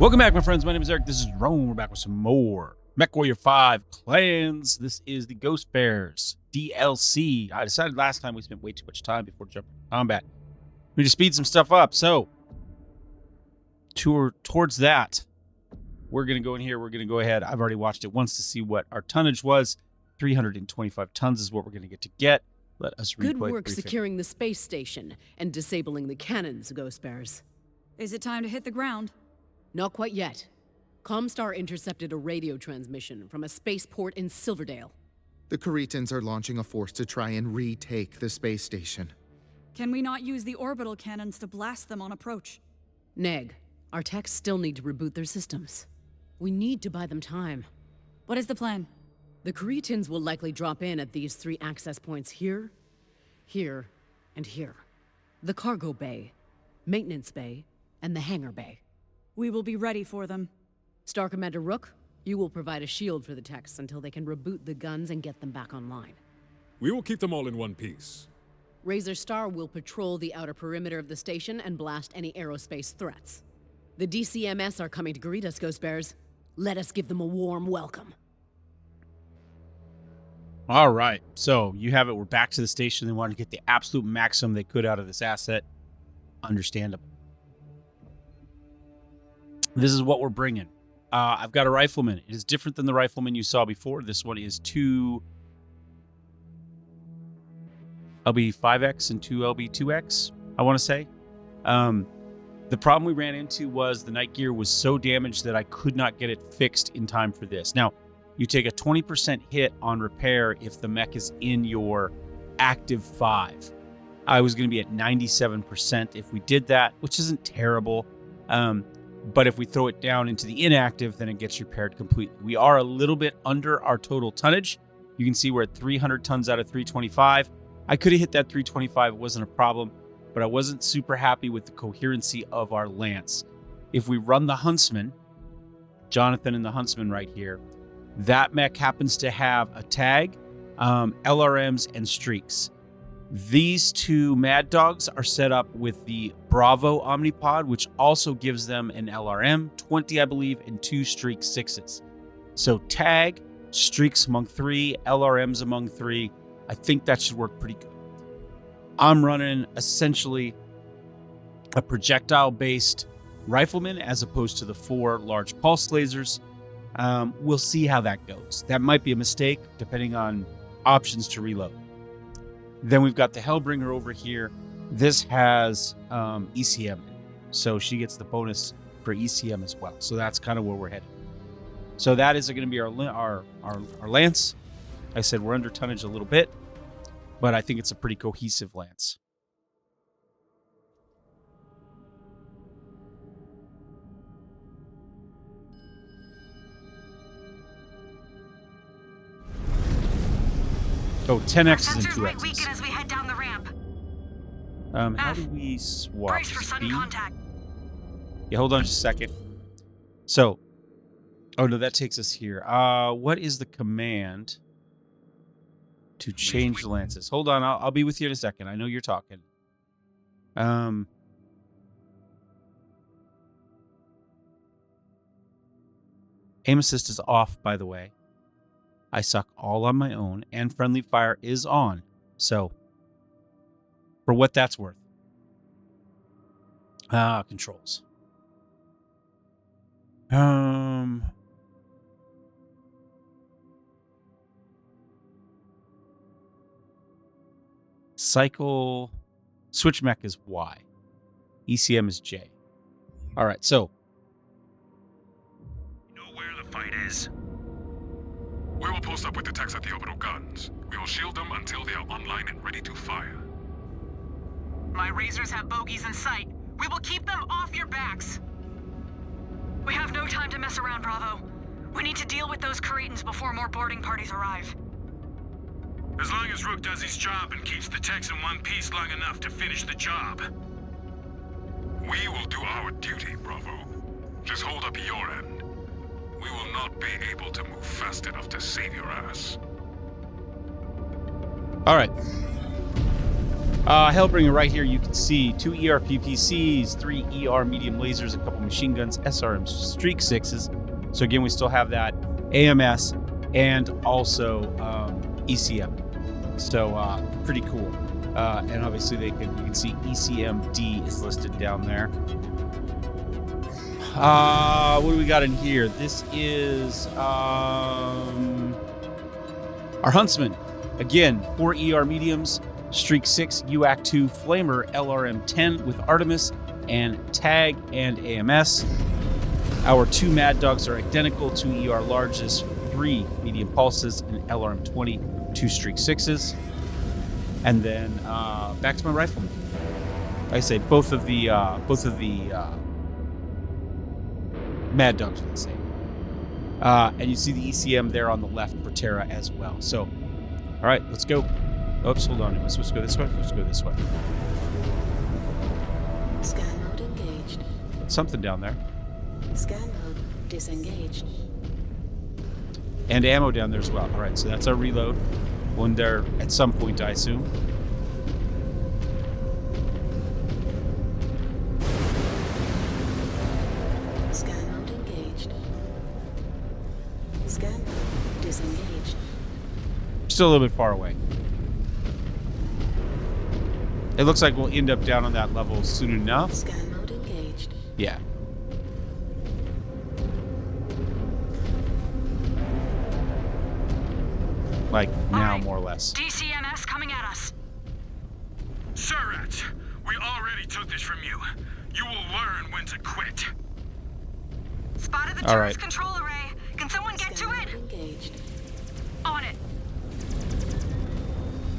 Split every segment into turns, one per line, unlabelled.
Welcome back, my friends. My name is Eric. This is Rome. We're back with some more MechWarrior 5 Clans. This is the Ghost Bears DLC. I decided last time we spent way too much time before jumping into combat. We need to speed some stuff up. So, towards that, we're going to go in here. We're going to go ahead. I've already watched it once to see what our tonnage was. 325 tons is what we're going to get. Let us replay.
Good work securing the space station and disabling the cannons, Ghost Bears.
Is it time to hit the ground?
Not quite yet. Comstar intercepted a radio transmission from a spaceport in Silverdale.
The Caretans are launching a force to try and retake the space station.
Can we not use the orbital cannons to blast them on approach?
Neg, our techs still need to reboot their systems. We need to buy them time.
What is the plan?
The Caretans will likely drop in at these 3 access points here, here, and here. The cargo bay, maintenance bay, and the hangar bay.
We will be ready for them.
Star Commander Rook, you will provide a shield for the techs until they can reboot the guns and get them back online.
We will keep them all in one piece.
Razor Star will patrol the outer perimeter of the station and blast any aerospace threats. The DCMS are coming to greet us, Ghost Bears. Let us give them a warm welcome.
All right, so you have it. We're back to the station. They wanted to get the absolute maximum they could out of this asset. Understandable. This is what we're bringing. I've got a rifleman. It is different than the rifleman you saw before. This one is 2 LB5X and 2 LB2X, I want to say. The problem we ran into was the night gear was so damaged that I could not get it fixed in time for this. Now, you take a 20% hit on repair if the mech is in your active 5. I was going to be at 97% if we did that, which isn't terrible. But if we throw it down into the inactive, then it gets repaired completely. We are a little bit under our total tonnage. You can see we're at 300 tons out of 325. I could have hit that 325. It wasn't a problem, but I wasn't super happy with the coherency of our lance. If we run the Huntsman, Jonathan and the Huntsman right here, that mech happens to have a tag, LRMs, and streaks. These 2 Mad Dogs are set up with the Bravo Omnipod, which also gives them an LRM, 20, I believe, and 2 Streak 6s. So tag, streaks among 3, LRMs among 3. I think that should work pretty good. I'm running essentially a projectile-based rifleman as opposed to the 4 large pulse lasers. We'll see how that goes. That might be a mistake, depending on options to reload. Then we've got the Hellbringer over here. This has ECM, so she gets the bonus for ECM as well. So that's kind of where we're headed. So that is going to be our lance. I said we're under tonnage a little bit, but I think it's a pretty cohesive lance. Oh, 10X's and 2X's.
As we head down the ramp.
How do we swap?
Brace for sudden contact.
Yeah, hold on just a second. So, oh no, that takes us here. What is the command to change the lances? Hold on, I'll be with you in a second. I know you're talking. Aim assist is off, by the way. I suck all on my own, and friendly fire is on. So, for what that's worth. Controls. Cycle. Switch mech is Y. ECM is J. All right, so.
You know where the fight is? We will post up with the techs at the orbital guns. We will shield them until they are online and ready to fire.
My razors have bogeys in sight. We will keep them off your backs. We have no time to mess around, Bravo. We need to deal with those Caretans before more boarding parties arrive.
As long as Rook does his job and keeps the techs in one piece long enough to finish the job. We will do our duty, Bravo. Just hold up your end. We will not be able to move fast enough to save your ass.
All right. Hellbringer right here, you can see 2 ERPPCs, 3 ER medium lasers, a couple machine guns, SRM Streak 6s. So again, we still have that AMS and also ECM. So pretty cool. And obviously you can see ECMD is listed down there. What do we got in here? This is our Huntsman. Again, 4 ER mediums, Streak 6, UAC 2 Flamer, LRM 10 with Artemis and Tag and AMS. Our 2 Mad Dogs are identical, 2 ER larges, 3 medium pulses, and LRM 20, 2 Streak 6s. And then back to my rifleman. Like I say, both of the Mad Dogs are the same. And you see the ECM there on the left for Terra as well. So, all right, let's go. Oops, hold on. Let's go this way. Let's go this way.
Scan mode engaged.
Something down there.
Scan mode disengaged.
And ammo down there as well. All right, so that's our reload. One there at some point, I assume.
Scan mode engaged. Scan mode disengaged.
Still a little bit far away. It looks like we'll end up down on that level soon enough.
Scan mode engaged.
Yeah. Like now, more or less.
DCMS coming at us.
Surrats, we already took this from you. You will learn when to quit.
Spotted the
All
turret's
right.
control array. Can someone get to
Scan
it?
mode engaged.
On it.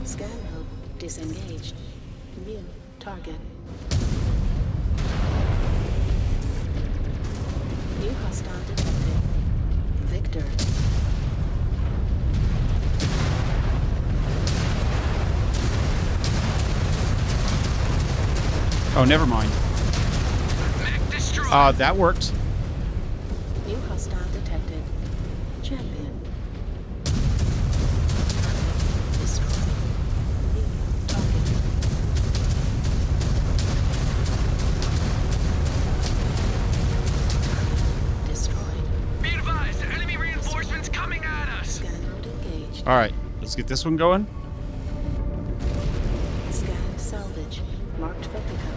Scan mode disengaged. New target. New hostile detected. Victor.
Oh, never mind.
Mech destroyed.
That worked.
New hostile detected. Champion. Destroy. New target. Destroyed.
Be advised, enemy reinforcements coming at us.
Scan mode engaged.
All right, let's get this one going.
Scan salvage. Marked for pickup.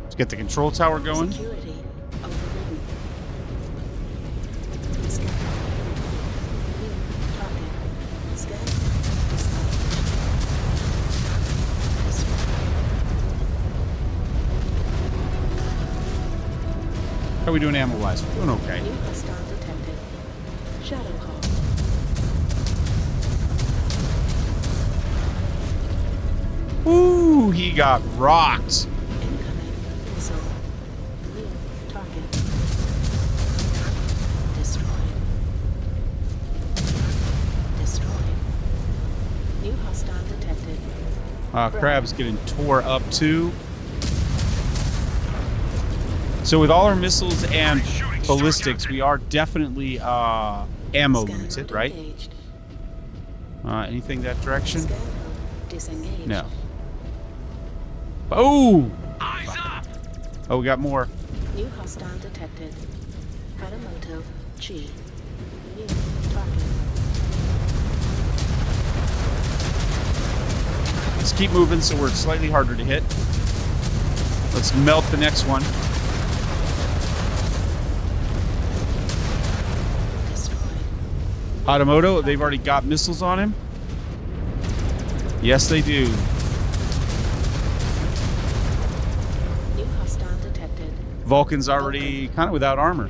Let's get the control tower going.
Security overrun. Scan. New target. Scan.
How are we doing ammo-wise? We're doing okay.
New hostile detected. Shadow call.
Ooh, he got rocked.
Incoming missile. New target. Destroyed. Destroyed. New hostile detected.
Crab's getting tore up too. So with all our missiles and ballistics, we are definitely ammo
Scan
limited,
mode
right?
engaged.
Anything that direction?
Scan mode disengaged.
No. Oh!
Eyes up.
Oh, we got more.
New hostile detected. Haramoto Chi. New target.
Let's keep moving so we're slightly harder to hit. Let's melt the next one.
Destroyed.
Hatamoto, they've already got missiles on him. Yes, they do.
New hostile detected.
Vulcan's already kind of without armor.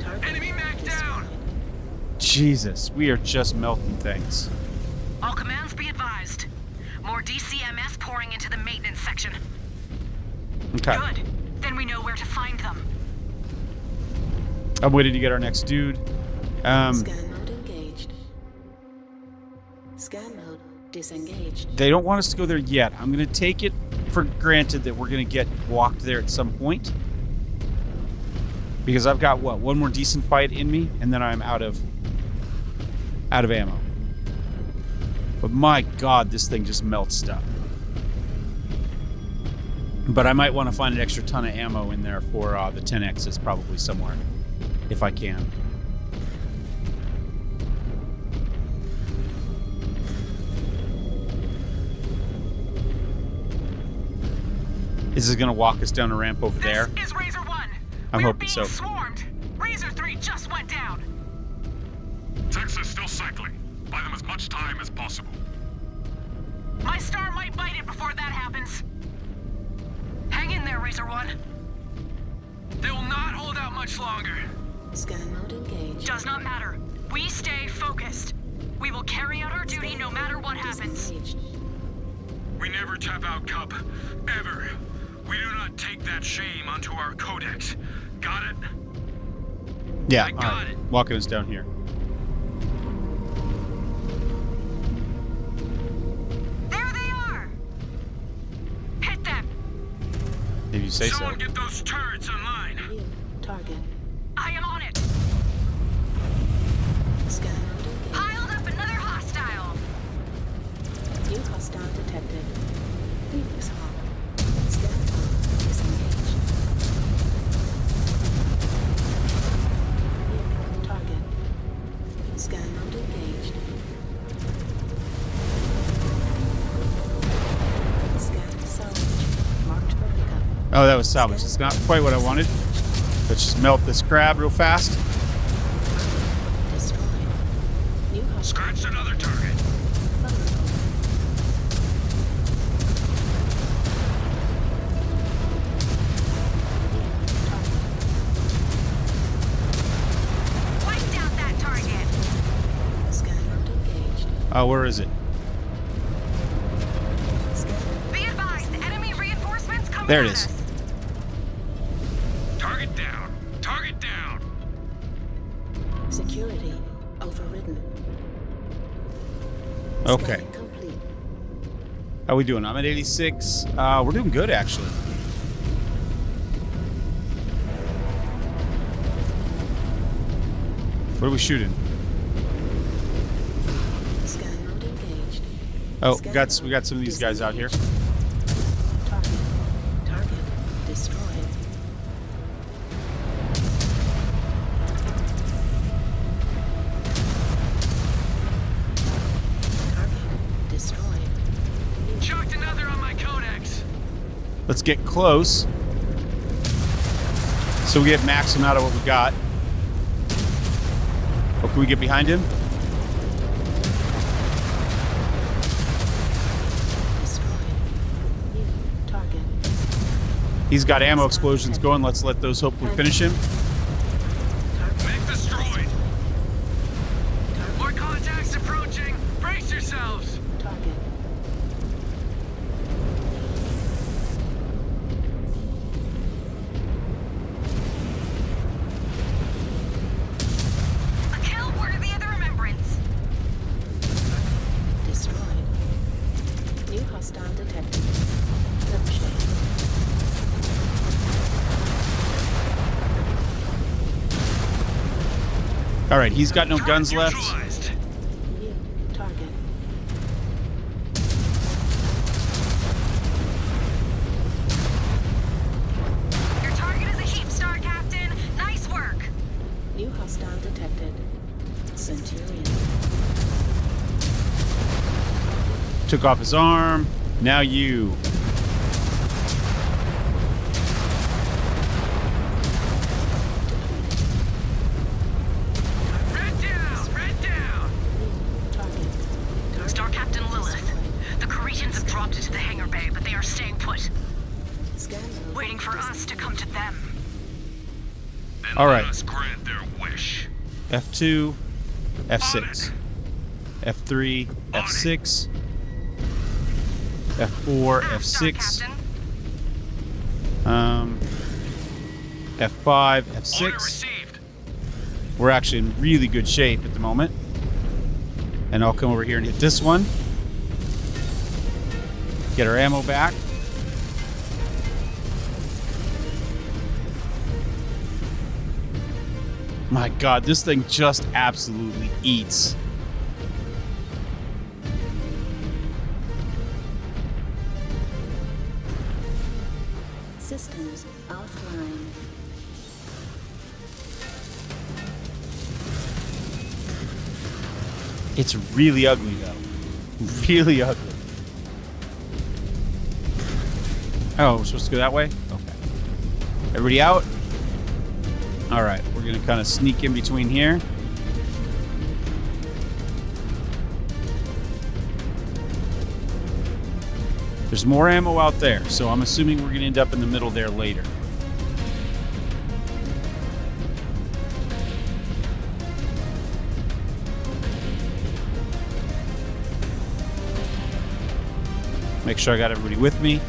Target
Enemy mech down.
Jesus, we are just melting things.
All commands be advised. More DCMS pouring into the maintenance section.
Okay.
Good. Then we know where to find them.
I'm waiting to get our next dude.
Scan mode engaged. Scan mode disengaged.
They don't want us to go there yet. I'm going to take it for granted that we're going to get walked there at some point. Because I've got, what, one more decent fight in me, and then I'm out of ammo. But my God, this thing just melts stuff. But I might want to find an extra ton of ammo in there for the 10Xs probably somewhere, if I can. Is this going to walk us down a ramp over there?
This is Razor 1.
I'm
We're
hoping
being
so.
swarmed. Razor 3 just went down.
Techs are still cycling. Buy them as much time as possible.
My star might bite it before that happens. Hang in there, Razor 1. They will not hold out much longer.
Scan mode engaged.
Does not matter. We stay focused. We will carry out our duty no matter what happens.
Disengaged.
We never tap out, Cup. Ever. We do not take that shame onto our codex. Got it?
Yeah,
I
all
got
right.
it.
Walking us down here.
There they are! Hit them!
If you say so.
Someone get those turrets online.
View. Target.
I am on it!
Scan mode engaged.
Piled up another hostile!
New hostile detected. Phoenix Hawk. Scan mode disengaged. View. Target. Scan mode engaged. Scan salvage. Marked for pickup.
Oh, that was salvage. It's not quite what I wanted. Let's just melt this crab real fast.
Destroyed. New hostile.
Scratched another target.
Vulnerable.
Wiped out that target!
Scan mode engaged.
Oh, where is it?
Scan
Be advised, enemy reinforcements coming
There it
at
is.
us.
Target down. Target down.
security overridden.
Okay.
Scan complete.
How we doing? I'm at 86. We're doing good, actually. What are we shooting?
Scan mode engaged.
Oh,
Scan
we got some of these guys out here.
Target. Target destroyed. Target destroyed.
Chucked another on my codex.
Let's get close, so we get maximum out of what we got. Oh, can we get behind him?
Destroyed. New target.
He's got ammo explosions going. Let's let those hopefully finish him.
Target
Mech destroyed.
More contacts approaching. Brace yourselves.
target.
A kill worthy of the remembrance.
Destroyed. New hostile detected. Lampshade.
All right, he's got no guns
Target
left.
neutralized.
New target.
Your target is a heap star, Captain. Nice work.
New hostile detected. Centurion.
Took off his arm. Now you.
Red down. Red down.
New target. Target
Star Captain Lilith.
destroyed.
The Cretans have dropped into the hangar bay, but they are staying put,
Scan mode.
waiting for us to come to them.
Then
All
let
right.
us grant their wish.
F2, F6, F3, F6, F4,
Star
F6,
Captain.
F5,
Order
F6.
received.
We're actually in really good shape at the moment. And I'll come over here and hit this one. Get our ammo back. My God, this thing just absolutely eats.
Systems offline.
It's really ugly, though. Really ugly. Oh, we're supposed to go that way? Okay. Everybody out? All right, we're going to kind of sneak in between here. There's more ammo out there, so I'm assuming we're going to end up in the middle there later. Make sure I got everybody with me.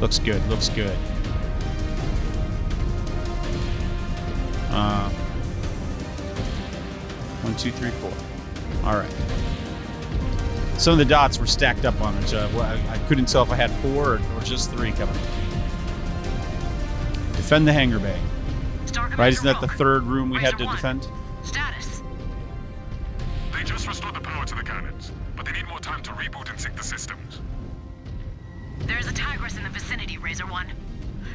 Looks good, looks good. 1, 2, 3, 4. All right. Some of the dots were stacked up on it. I couldn't tell if I had 4 or just 3 coming. Defend the hangar bay. Right, isn't that the third room we had to defend?
Status.
They just restored the power to the cannons, but they need more time to reboot and sync the systems.
There's a Tigress in the vicinity, Razor 1.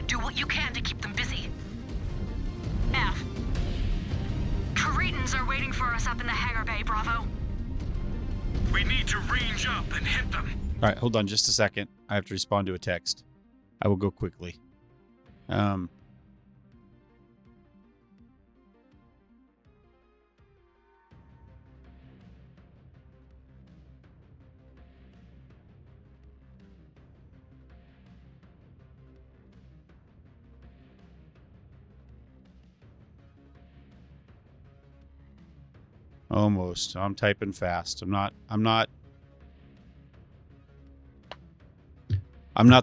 Do what you can to keep them busy. F. Cretans are waiting for us up in the hangar bay, Bravo.
We need to range up and hit them.
All right, hold on just a second. I have to respond to a text. I will go quickly. Almost. I'm typing fast. I'm not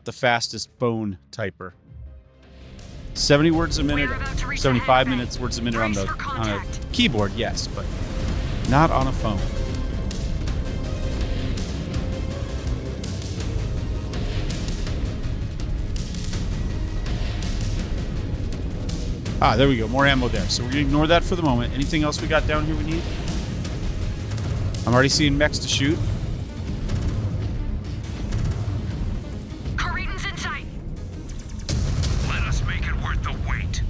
the fastest phone typer. 70 words a minute, 75 words a minute on a keyboard, yes, but not on a phone. Ah, there we go. More ammo there. So we're going to ignore that for the moment. Anything else we got down here we need? I'm already seeing mechs to shoot.
Cretans in sight.
Let us make it worth the wait.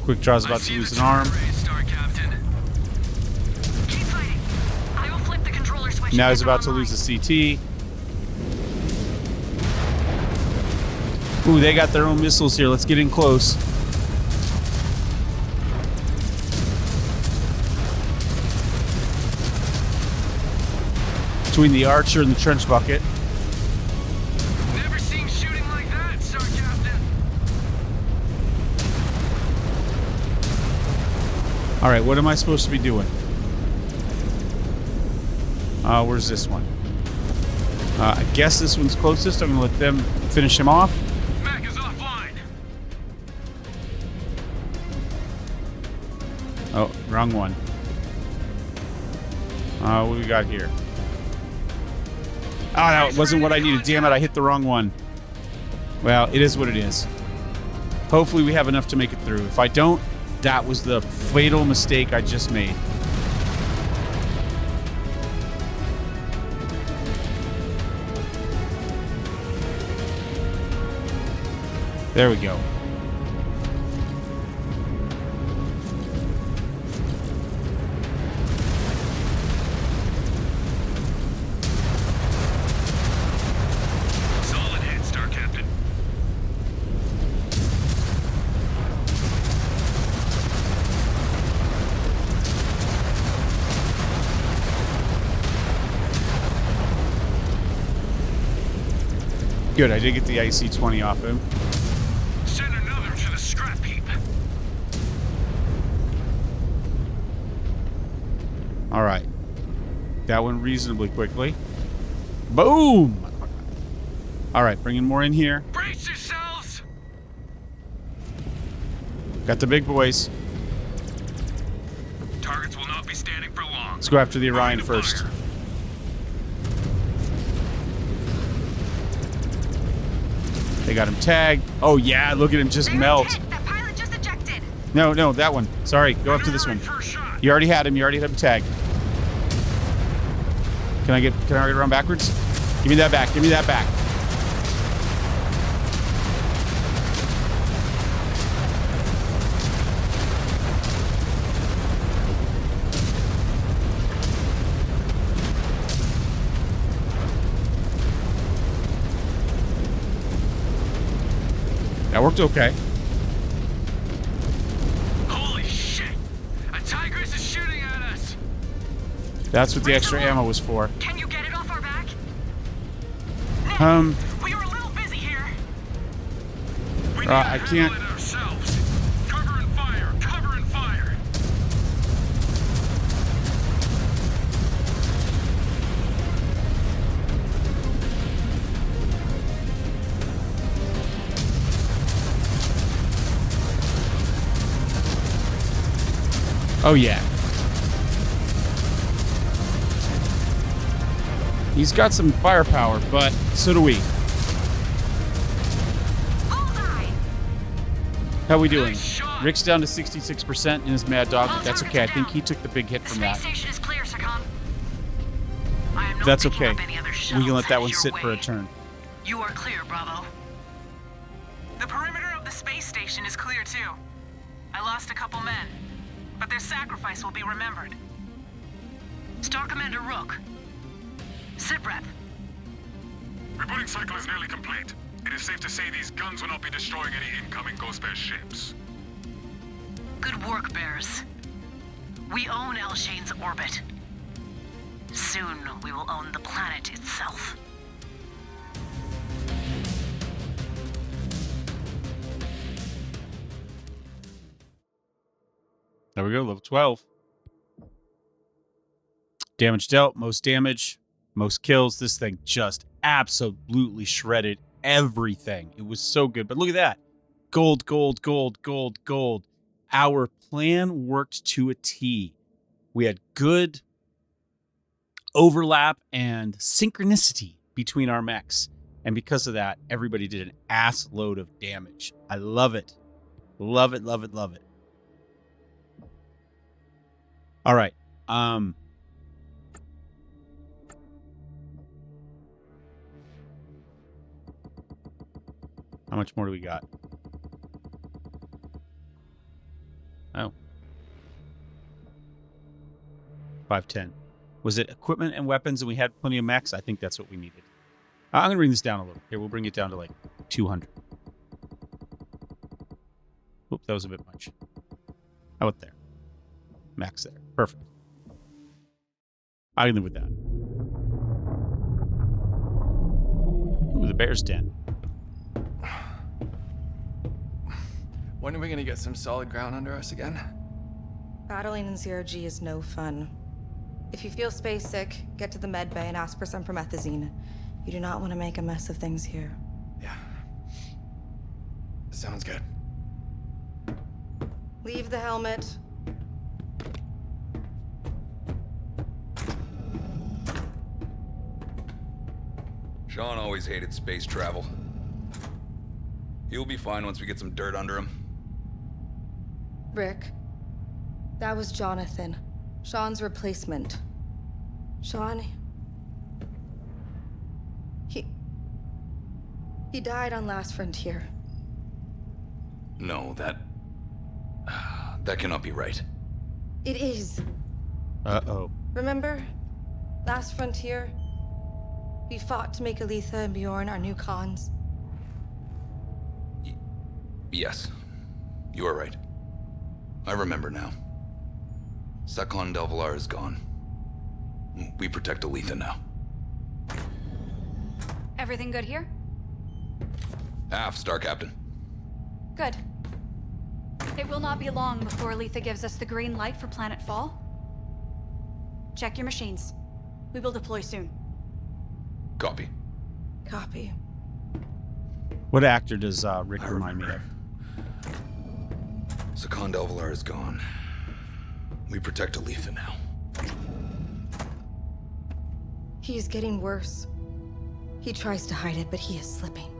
Quick Draw's about to lose an arm.
Star Captain.
Keep fighting. I will flip the controller switch.
Now he's about to lose a CT. Ooh, they got their own missiles here. Let's get in close. Between the Archer and the trench bucket.
Never seen shooting like that, Star Captain.
All right, what am I supposed to be doing? Where's this one? I guess this one's closest. I'm going to let them finish him off.
Mac is offline.
Oh, wrong one. What do we got here? Oh, no, it wasn't what I needed. Damn it, I hit the wrong one. Well, it is what it is. Hopefully we have enough to make it through. If I don't, that was the fatal mistake I just made. There we go.
Solid hit, Star Captain.
Good, I did get the IC-20 off him.
Send another to the scrap heap.
All right. That went reasonably quickly. Boom! All right, bringing more in here.
Brace yourselves.
Got the big boys.
Targets will not be standing for long.
Let's go after the Orion first.
Fire.
They got him tagged. Oh, yeah, look at him just melt.
The pilot just ejected.
No, that one. Sorry, go after this one.
First shot.
You already had him. You already had him tagged. Can I get around backwards? Give me that back. Give me that back. worked okay.
Holy shit! A Tigress is shooting at us!
That's what the extra ammo was for.
Can you get it off our back? Nick, we were a little busy here.
We need to
I can't.
handle it ourselves. Cover and fire! Cover and fire!
Oh, yeah. He's got some firepower, but so do we.
Bullseye!
How we doing?
Nice shot.
Rick's down to 66% in his Mad Dog.
All
That's
targets
okay. I
are
think
down.
he took the big hit
The
from
space
that.
station is clear, Sakam. I am not
That's
picking
okay.
up any other
We
shuttles
can let that
headed
one
your
sit for a
way.
turn.
You are clear, Bravo. The perimeter of the space station is clear too. I lost a couple men, but their sacrifice will be remembered. Star Commander Rook. Sit rep.
Reporting cycle is nearly complete. It is safe to say these guns will not be destroying any incoming Ghost Bear ships.
Good work, Bears. We own El Shane's orbit. Soon, we will own the planet itself.
There we go, level 12. Damage dealt, most damage, most kills. This thing just absolutely shredded everything. It was so good. But look at that. Gold, gold, gold, gold, gold. Our plan worked to a T. We had good overlap and synchronicity between our mechs. And because of that, everybody did an ass load of damage. I love it. Love it, love it, love it. All right. How much more do we got? Oh. 510. Was it equipment and weapons and we had plenty of mechs? I think that's what we needed. I'm going to bring this down a little. Here, we'll bring it down to like 200. Oop, that was a bit much. How about there? Max there. Perfect. I can live with that. Ooh, the bear's den.
When are we gonna get some solid ground under us again?
Battling in zero-G is no fun. If you feel space sick, get to the med bay and ask for some promethazine. You do not want to make a mess of things here.
Yeah. Sounds good.
Leave the helmet.
Sean always hated space travel. He'll be fine once we get some dirt under him.
Rick, that was Jonathan, Sean's replacement. Sean, he died on Last Frontier.
No, that cannot be right.
It is.
Uh-oh.
Remember? Last Frontier? We fought to make Aletha and Bjorn our new cons.
Yes, you are right. I remember now. Sakon Delvalar is gone. We protect Aletha now.
Everything good here?
Aft, Star Captain.
Good. It will not be long before Aletha gives us the green light for Planet Fall. Check your machines. We will deploy soon.
Copy.
Copy.
What actor does Rick remind me of?
Sakon Delvalar is gone. We protect Aletha now.
He is getting worse. He tries to hide it, but he is slipping.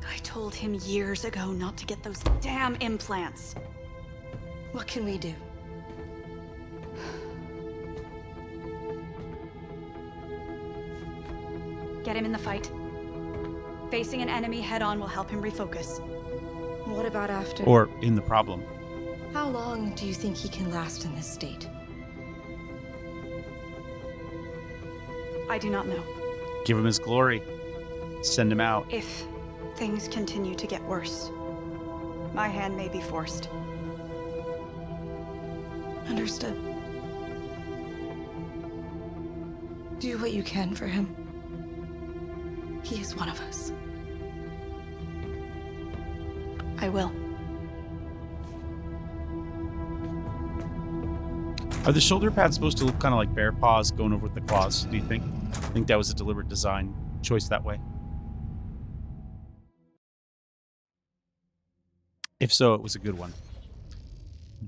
I told him years ago not to get those damn implants.
What can we do?
Get him in the fight. Facing an enemy head-on will help him refocus.
What about after?
Or in the problem?
How long do you think he can last in this state?
I do not know.
Give him his glory. Send him out.
If Things continue to get worse. My hand may be forced.
Understood. Do what you can for him. He is one of us.
I will.
Are the shoulder pads supposed to look kind of like bear paws going over with the claws, do you think? I think that was a deliberate design choice that way. If so, it was a good one.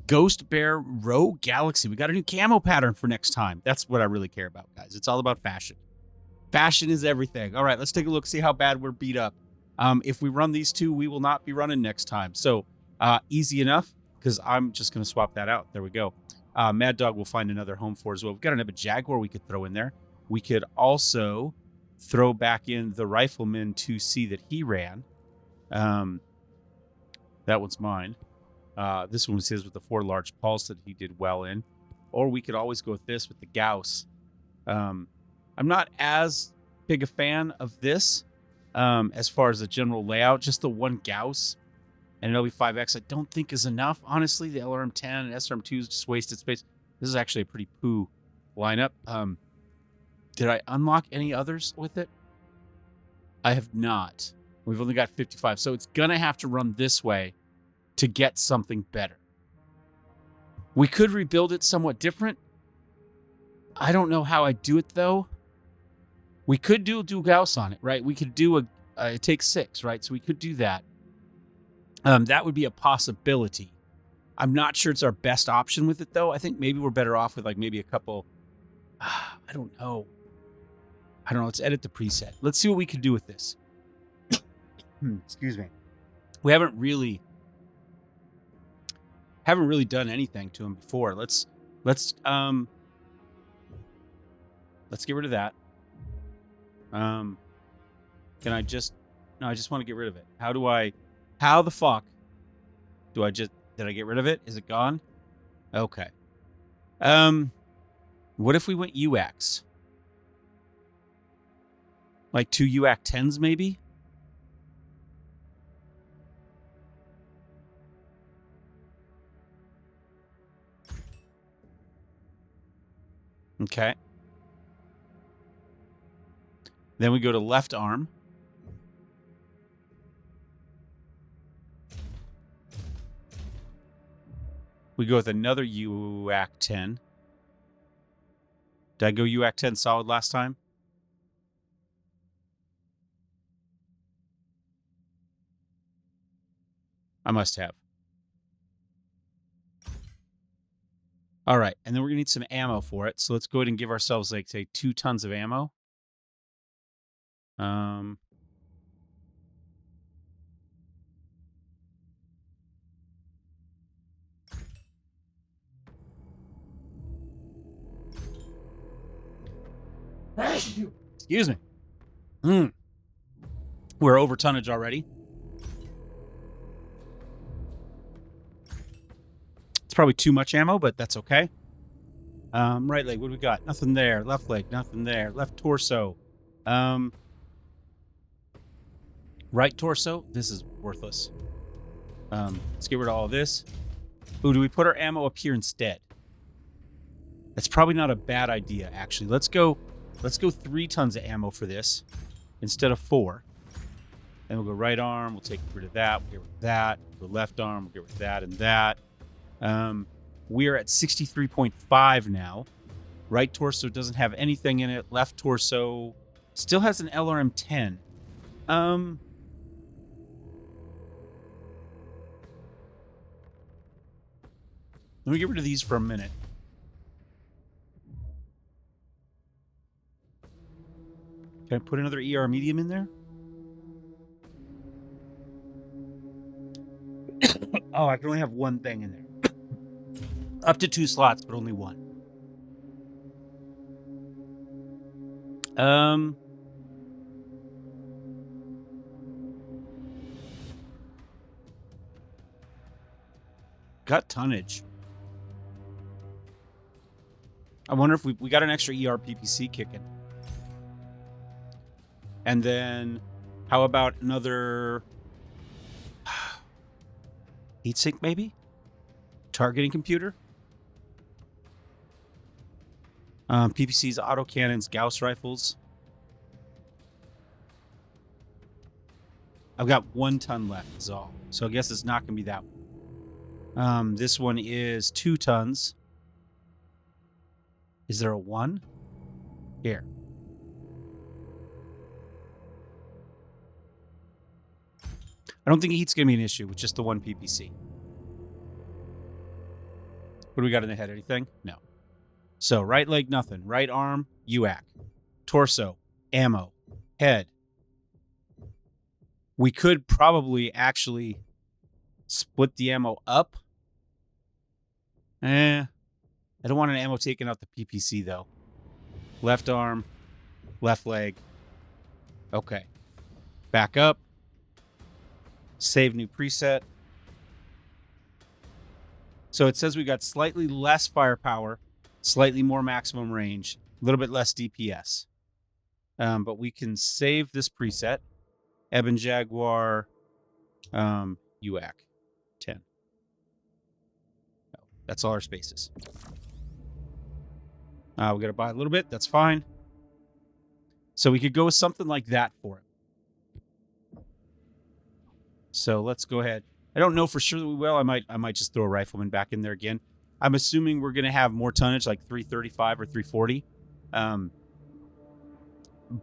Ghost Bear Row Galaxy. We got a new camo pattern for next time. That's what I really care about, guys. It's all about fashion. Fashion is everything. All right, let's take a look, see how bad we're beat up. If we run these two, we will not be running next time. So easy enough, because I'm just going to swap that out. There we go. Mad Dog will find another home for as well. We've got another Jaguar we could throw in there. We could also throw back in the Rifleman 2C that he ran. That one's mine. This one was his with the 4 large pulse that he did well in. Or we could always go with this with the Gauss. I'm not as big a fan of this as far as the general layout. Just the one Gauss and an LB5X I don't think is enough. Honestly, the LRM-10 and SRM-2s just wasted space. This is actually a pretty poo lineup. Did I unlock any others with it? I have not. We've only got 55, so it's going to have to run this way to get something better. We could rebuild it somewhat different. I don't know how I do it, though. We could do a dual Gauss on it, right? We could do it takes 6, right? So we could do that. That would be a possibility. I'm not sure it's our best option with it, though. I think maybe we're better off with like maybe a couple. I don't know. Let's edit the preset. Let's see what we could do with this. Excuse me. We haven't really done anything to him before. Let's get rid of that. Can I just no, I just want to get rid of it. How the fuck do I did I get rid of it? Is it gone? Okay. What if we went UX? Like 2 UAC 10s maybe? Okay. Then we go to left arm. We go with another UAC 10. Did I go UAC 10 solid last time? I must have. All right, and then we're going to need some ammo for it. So let's go ahead and give ourselves, like, say, 2 tons of ammo. Excuse me. We're over tonnage already. It's probably too much ammo, but that's okay. Right leg, what do we got? Nothing there. Left leg, nothing there. Left torso. Right torso, this is worthless. Let's get rid of all of this. Ooh, do we put our ammo up here instead? That's probably not a bad idea, actually. Let's go 3 tons of ammo for this instead of 4. Then we'll go right arm. We'll take rid of that. We'll get rid of that. We'll go left arm. We'll get rid of that and that. We're at 63.5 now. Right torso doesn't have anything in it. Left torso still has an LRM-10. Let me get rid of these for a minute. Can I put another ER medium in there? Oh, I can only have 1 thing in there. Up to 2 slots, but only 1. Got tonnage. I wonder if we got an extra ER PPC kicking. And then How about another heatsink, maybe? Targeting computer? PPCs, autocannons, Gauss rifles. I've got 1 ton left, is all. So I guess it's not going to be that one. This one is 2 tons. Is there a 1? Here. I don't think heat's going to be an issue with just the 1 PPC. What do we got in the head? Anything? No. So, right leg, nothing. Right arm, UAC. Torso, ammo. Head. We could probably actually split the ammo up. I don't want an ammo taking out the PPC, though. Left arm, left leg. Okay. Back up. Save new preset. So it says we got slightly less firepower, slightly more maximum range, a little bit less DPS. But we can save this preset. Ebon Jaguar UAC 10. Oh, that's all our spaces. We got to buy a little bit. That's fine. So we could go with something like that for it. So let's go ahead. I don't know for sure that we will. I might just throw a rifleman back in there again. I'm assuming we're going to have more tonnage, like 335 or 340.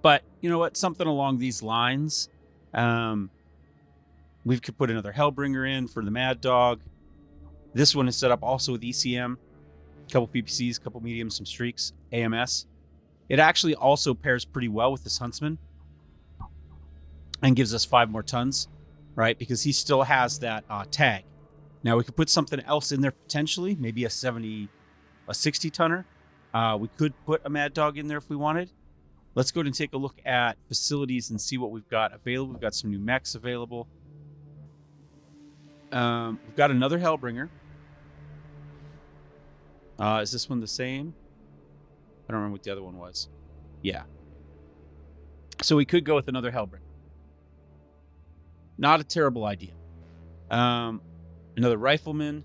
But you know what? Something along these lines. We could put another Hellbringer in for the Mad Dog. This one is set up also with ECM. A couple PPCs, a couple mediums, some streaks, AMS. It actually also pairs pretty well with this Huntsman and gives us 5 more tons, right? Because he still has that tag. Now we could put something else in there potentially, maybe a 60 tonner. We could put a Mad Dog in there if we wanted. Let's go ahead and take a look at facilities and see what we've got available. We've got some new mechs available. We've got another Hellbringer. Is this one the same? I don't remember what the other one was. Yeah. So we could go with another Hellbringer. Not a terrible idea. Another Rifleman.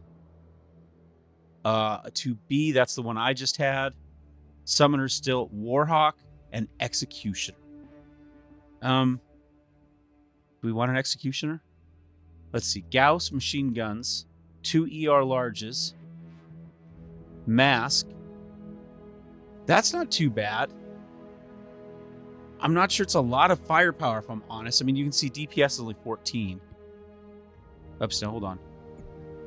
A 2B, that's the one I just had. Summoner still. Warhawk and Executioner. Do we want an Executioner? Let's see. Gauss machine guns. 2 ER larges. Mask. That's not too bad. I'm not sure it's a lot of firepower, if I'm honest. I mean, you can see DPS is only 14. Oops, no, hold on.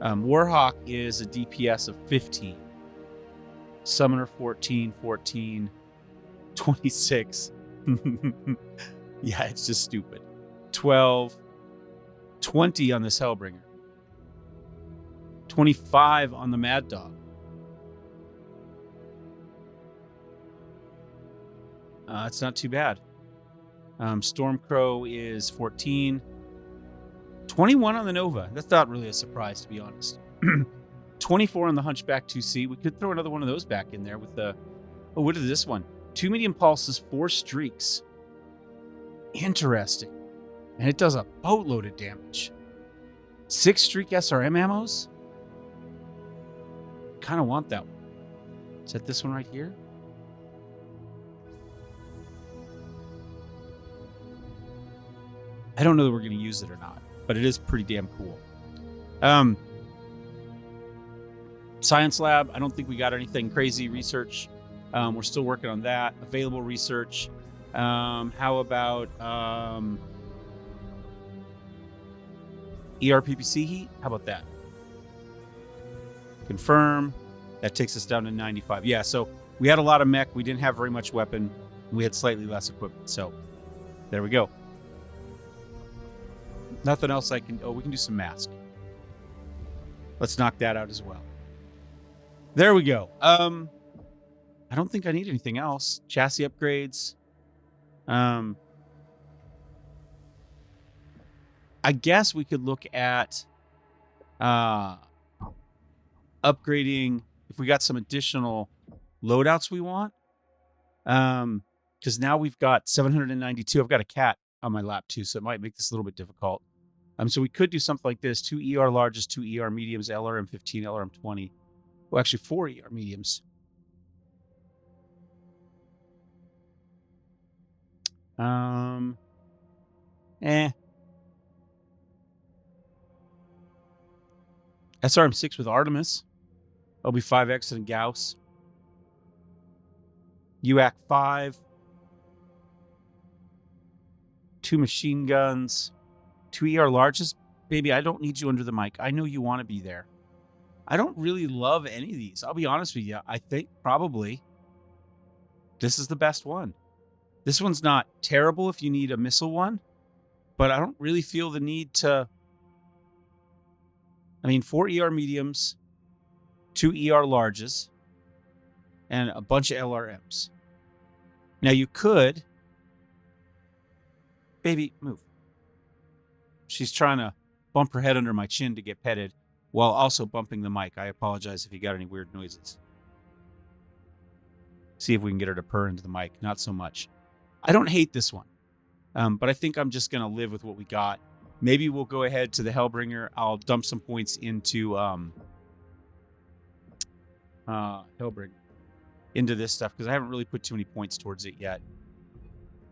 Warhawk is a DPS of 15. Summoner 14, 14, 26. Yeah, it's just stupid. 12, 20 on this Hellbringer. 25 on the Mad Dog. It's not too bad. Stormcrow is 14. 21 on the Nova. That's not really a surprise, to be honest. 24 on the Hunchback 2C. We could throw another one of those back in there with the... Oh, what is this one? 2 medium pulses, 4 streaks. Interesting. And it does a boatload of damage. 6 streak SRM ammos? Kind of want that one. Is that this one right here? I don't know that we're going to use it or not, but it is pretty damn cool. Science Lab, I don't think we got anything crazy research. We're still working on that. Available research. How about ERPPC heat? How about that? Confirm. That takes us down to 95. Yeah, so we had a lot of mech. We didn't have very much weapon. We had slightly less equipment. So there we go. Nothing else I can... Oh, we can do some mask. Let's knock that out as well. There we go. I don't think I need anything else. Chassis upgrades. I guess we could look at upgrading if we got some additional loadouts we want. Because now we've got 792. I've got a cat on my lap too, so it might make this a little bit difficult. So we could do something like this: 2 ER larges, 2 ER mediums, LRM 15, LRM 20. Well, actually 4 ER mediums. SRM6 with Artemis. LB5X and Gauss. UAC 5. 2 machine guns. 2 ER larges. Baby, I don't need you under the mic. I know you want to be there. I don't really love any of these. I'll be honest with you. I think probably this is the best one. This one's not terrible if you need a missile one, but I don't really feel the need to. 4 ER mediums, 2 ER larges, and a bunch of LRMs. Now you could, baby, move. She's trying to bump her head under my chin to get petted while also bumping the mic. I apologize if you got any weird noises. See if we can get her to purr into the mic. Not so much. I don't hate this one, but I think I'm just going to live with what we got. Maybe we'll go ahead to the Hellbringer. I'll dump some points into Hellbringer, into this stuff, because I haven't really put too many points towards it yet.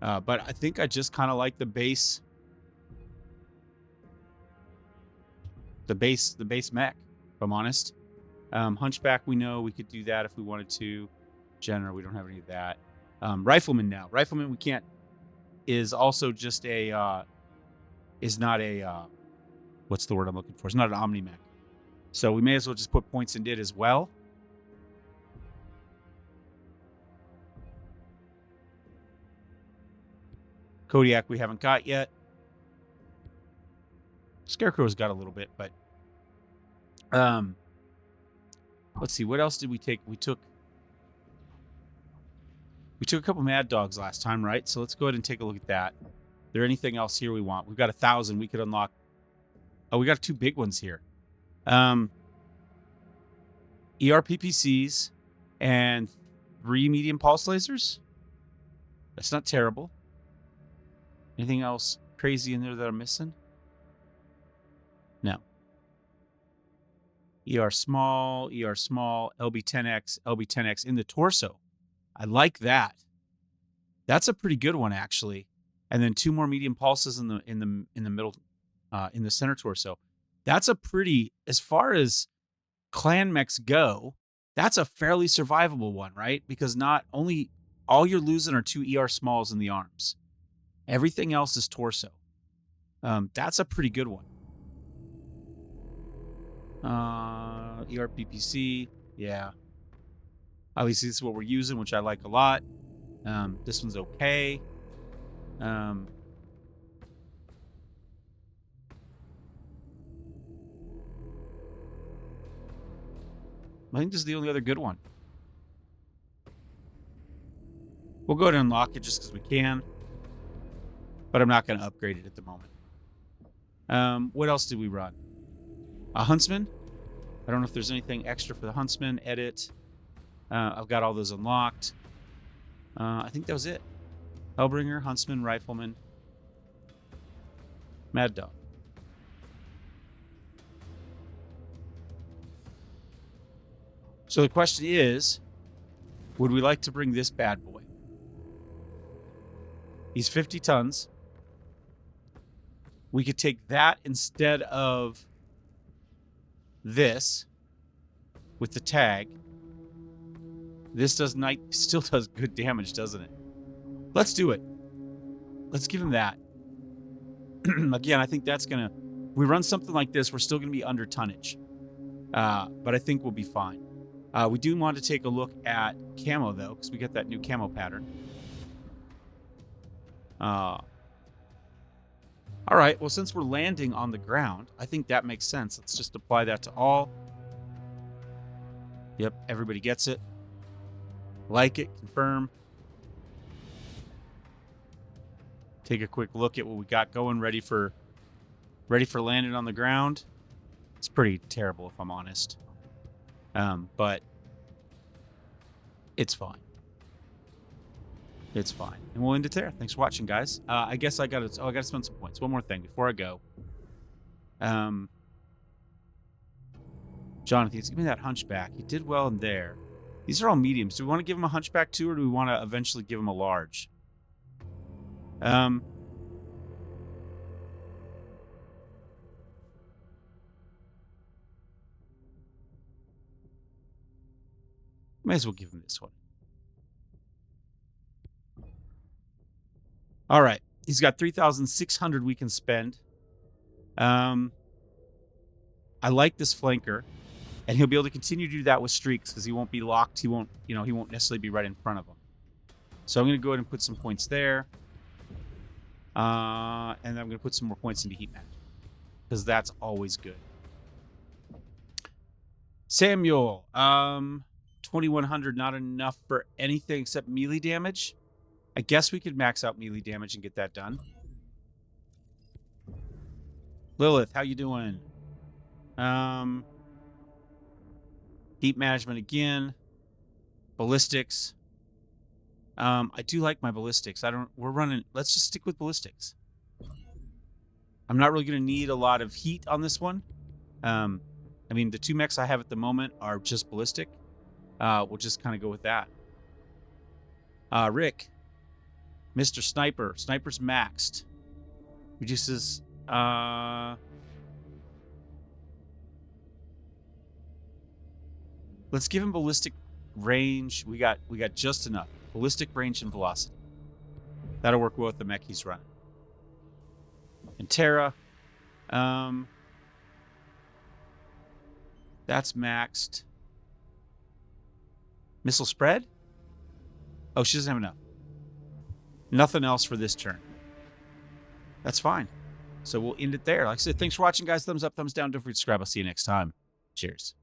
But I think I just kind of like the base mech, if I'm honest. Hunchback, we know we could do that if we wanted to. General, we don't have any of that. Rifleman now. Rifleman, we can't, is also just a, is not a, what's the word I'm looking for? It's not an Omni-Mech. So we may as well just put points into it as well. Kodiak we haven't got yet. Scarecrow's got a little bit, but let's see, what else did we take? We took a couple Mad Dogs last time, right? So let's go ahead and take a look at that. Is there anything else here we want? We've got 1,000 we could unlock. Oh, we got 2 big ones here. ERPPCs and 3 medium pulse lasers. That's not terrible. Anything else crazy in there that I'm missing? No. ER small, LB10X, LB10X in the torso. I like that. That's a pretty good one, actually. And then 2 more medium pulses in the middle, in the center torso. That's a pretty, as far as clan mechs go, that's a fairly survivable one, right? Because not only all you're losing are 2 ER smalls in the arms. Everything else is torso. That's a pretty good one. ERPPC, yeah. Obviously, this is what we're using, which I like a lot. This one's okay. I think this is the only other good one. We'll go ahead and unlock it just because we can. But I'm not going to upgrade it at the moment. What else did we run? A Huntsman. I don't know if there's anything extra for the Huntsman. Edit. I've got all those unlocked. I think that was it. Hellbringer, Huntsman, Rifleman, Mad Dog. So the question is, would we like to bring this bad boy? He's 50 tons. We could take that instead of this with the tag. This still does good damage, doesn't it? Let's do it. Let's give him that. Again, I think that's gonna, we run something like this, we're still gonna be under tonnage. But I think we'll be fine. We do want to take a look at camo though, because we got that new camo pattern. All right, well, since we're landing on the ground, I think that makes sense. Let's just apply that to all. Yep, everybody gets it. Like it, confirm. Take a quick look at what we got going, ready for landing on the ground. It's pretty terrible, if I'm honest. But it's fine. It's fine. And we'll end it there. Thanks for watching, guys. I guess I gotta spend some points. One more thing before I go. Jonathan, give me that hunchback. He did well in there. These are all mediums. Do we want to give him a hunchback too, or do we want to eventually give him a large? May as well give him this one. All right. He's got 3,600 we can spend. I like this flanker. And he'll be able to continue to do that with streaks because he won't be locked. He won't necessarily be right in front of him. So I'm going to go ahead and put some points there. And I'm going to put some more points into heat management because that's always good. Samuel, 2,100, not enough for anything except melee damage. I guess we could max out melee damage and get that done. Lilith, how you doing? Heat management again. Ballistics. I do like my ballistics. Let's just stick with ballistics. I'm not really going to need a lot of heat on this one. I mean, the 2 mechs I have at the moment are just ballistic. We'll just kind of go with that. Rick. Mr. Sniper. Sniper's maxed. Reduces... Let's give him ballistic range. We got just enough. Ballistic range and velocity. That'll work well with the mech he's running. And Terra. That's maxed. Missile spread? Oh, she doesn't have enough. Nothing else for this turn. That's fine. So we'll end it there. Like I said, thanks for watching, guys. Thumbs up, thumbs down. Don't forget to subscribe. I'll see you next time. Cheers.